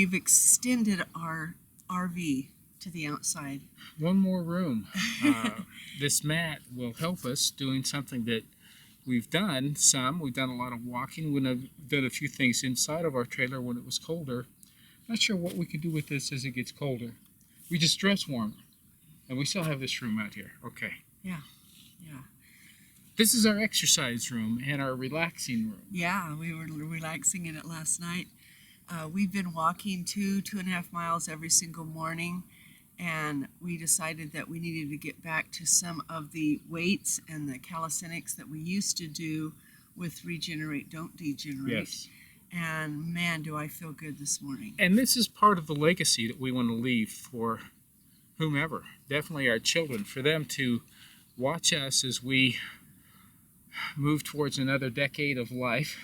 we've extended our RV to the outside. One more room. This mat will help us doing something that we've done some. We've done a lot of walking. We've done a few things inside of our trailer when it was colder. Not sure what we can do with this as it gets colder. We just dress warmer. And we still have this room out here. Okay. Yeah. This is our exercise room and our relaxing room. Yeah, we were relaxing in it last night. We've been walking 2.5 miles every single morning, and we decided that we needed to get back to some of the weights and the calisthenics that we used to do with Regenerate, Don't Degenerate. Yes. And man, do I feel good this morning. And this is part of the legacy that we want to leave for whomever, definitely our children, for them to watch us as we move towards another decade of life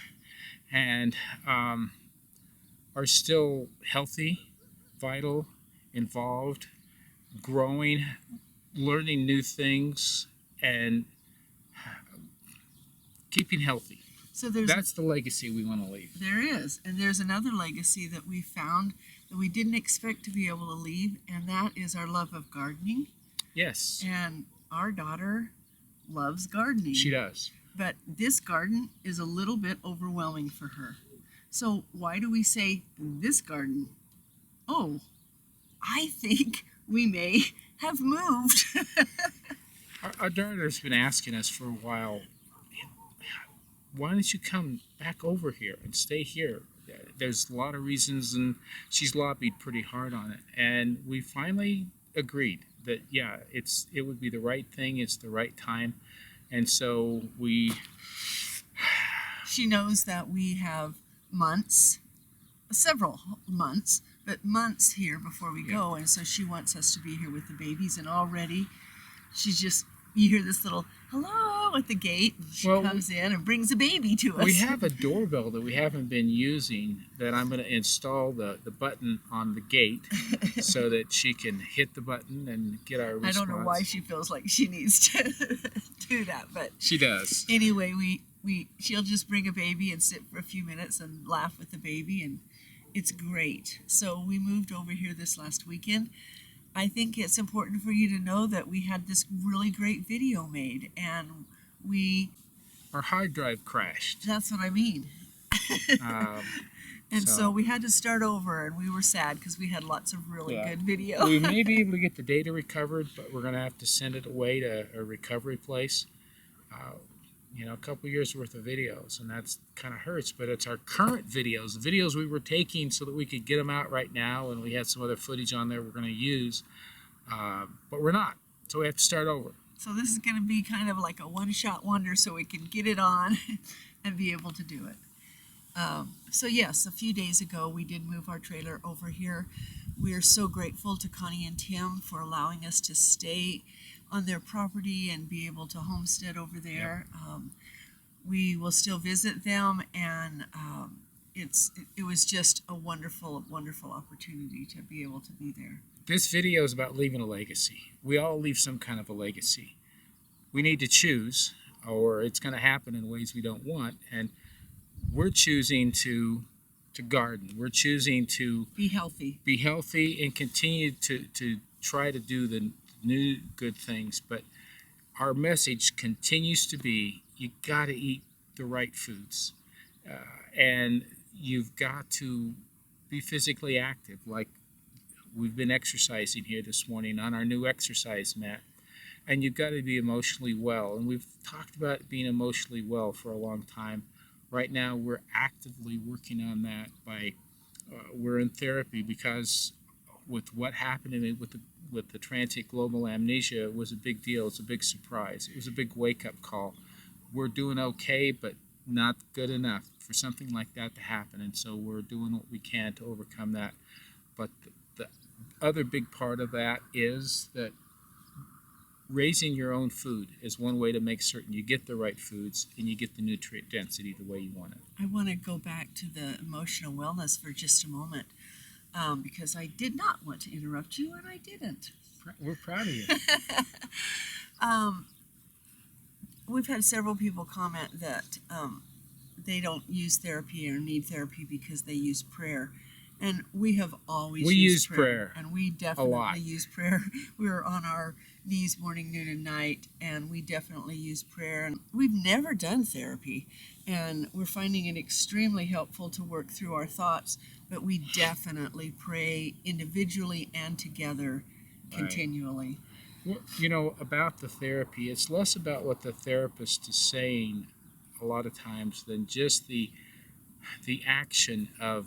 and are still healthy, vital, involved, growing, learning new things, and keeping healthy. So that's the legacy we want to leave. There is. And there's another legacy that we found that we didn't expect to be able to leave, and that is our love of gardening. Yes. And our daughter loves gardening. She does. But this garden is a little bit overwhelming for her. So why do we say this garden? Oh, I think we may have moved. Our daughter's been asking us for a while, why don't you come back over here and stay here? There's a lot of reasons, and she's lobbied pretty hard on it. And we finally agreed that, yeah, it would be the right thing, it's the right time. And so She knows that we have months, several months, but months here before we go. And so she wants us to be here with the babies. And already she's just, you hear this little hello at the gate. She comes in and brings a baby to us. We have a doorbell that we haven't been using that I'm going to install the button on the gate so that she can hit the button and get our response. I don't know why she feels like she needs to do that, but she does. Anyway, she'll just bring a baby and sit for a few minutes and laugh with the baby, and it's great. So we moved over here this last weekend. I think it's important for you to know that we had this really great video made, and our hard drive crashed. That's what I mean. So we had to start over, and we were sad because we had lots of really good video. We may be able to get the data recovered, but we're going to have to send it away to a recovery place. A couple years worth of videos, and that's kind of hurts, but it's our current videos, the videos we were taking so that we could get them out right now, and we had some other footage on there we're going to use, but we're not, so we have to start over. So this is going to be kind of like a one-shot wonder so we can get it on and be able to do it. So yes, a few days ago we did move our trailer over here. We are so grateful to Connie and Tim for allowing us to stay on their property and be able to homestead over there. Yep. We will still visit them, and it was just a wonderful, wonderful opportunity to be able to be there. This video is about leaving a legacy. We all leave some kind of a legacy. We need to choose, or it's going to happen in ways we don't want, and we're choosing to garden. We're choosing to be healthy and continue to try to do the new good things, but our message continues to be, you got to eat the right foods, and you've got to be physically active, like we've been exercising here this morning on our new exercise mat, and you've got to be emotionally well, and we've talked about being emotionally well for a long time. Right now we're actively working on that we're in therapy because with what happened with the transient global amnesia, it was a big deal. It's a big surprise. It was a big wake-up call. We're doing okay, but not good enough for something like that to happen, and so we're doing what we can to overcome that. But the other big part of that is that raising your own food is one way to make certain you get the right foods and you get the nutrient density the way you want it. I want to go back to the emotional wellness for just a moment. Because I did not want to interrupt you, and I didn't. We're proud of you. We've had several people comment that they don't use therapy or need therapy because they use prayer. And we have always We used use prayer and we a definitely lot. use prayer. We were on our knees morning, noon, and night, and we definitely use prayer. And we've never done therapy, and we're finding it extremely helpful to work through our thoughts. But we definitely pray individually and together continually. Well, you know, about the therapy, it's less about what the therapist is saying a lot of times than just the action of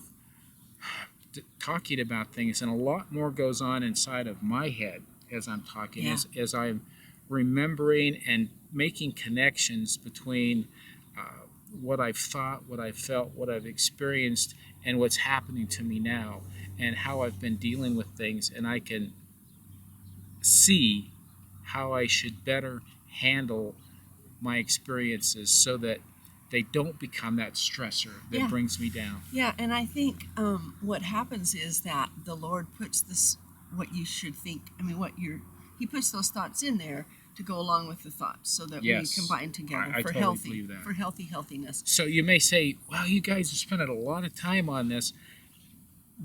talking about things, and a lot more goes on inside of my head as I'm talking, Yeah. as I'm remembering and making connections between what I've thought, what I've felt, what I've experienced, and what's happening to me now, and how I've been dealing with things, and I can see how I should better handle my experiences so that they don't become that stressor that Yeah. brings me down. Yeah, and I think what happens is that the Lord puts this, what you should think. I mean, He puts those thoughts in there to go along with the thoughts, so that Yes. we combine together I for totally healthy, believe that. for healthiness. So you may say, "Well, you guys have spent a lot of time on this."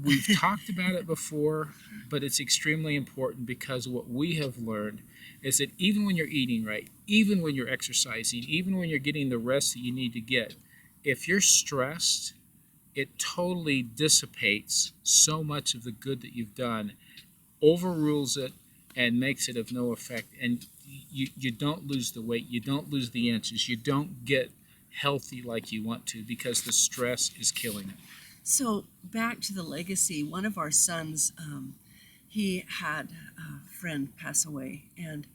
We've talked about it before, but it's extremely important because what we have learned is that even when you're eating right, even when you're exercising, even when you're getting the rest that you need to get, if you're stressed, it totally dissipates so much of the good that you've done, overrules it, and makes it of no effect. And you don't lose the weight, you don't lose the inches, you don't get healthy like you want to because the stress is killing it. So back to the legacy. One of our sons, he had a friend pass away, and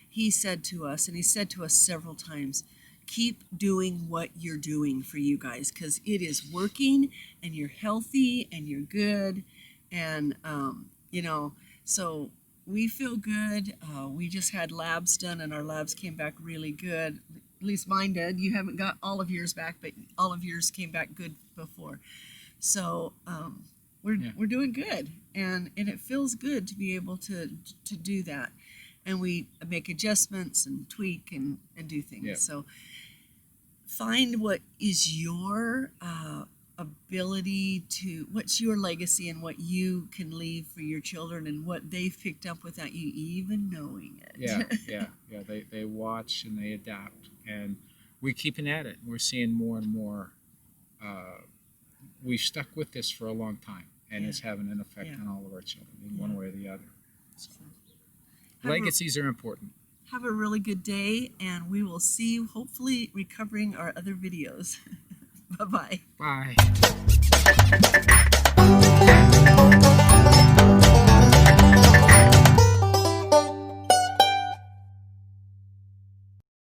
he said to us, and he said to us several times, keep doing what you're doing for you guys, because it is working, and you're healthy, and you're good, and so we feel good. We just had labs done, and our labs came back really good. At least mine did. You haven't got all of yours back, but all of yours came back good before. So we're doing good, and it feels good to be able to do that, and we make adjustments and tweak and do things. Yep. So find what is your ability to, what's your legacy, and what you can leave for your children, and what they've picked up without you even knowing it. Yeah. They watch and they adapt, and we're keeping at it. We're seeing more and more. We've stuck with this for a long time, and it's having an effect on all of our children in one way or the other. So, legacies are important. Have a really good day, and we will see you hopefully recovering our other videos. Bye-bye. Bye.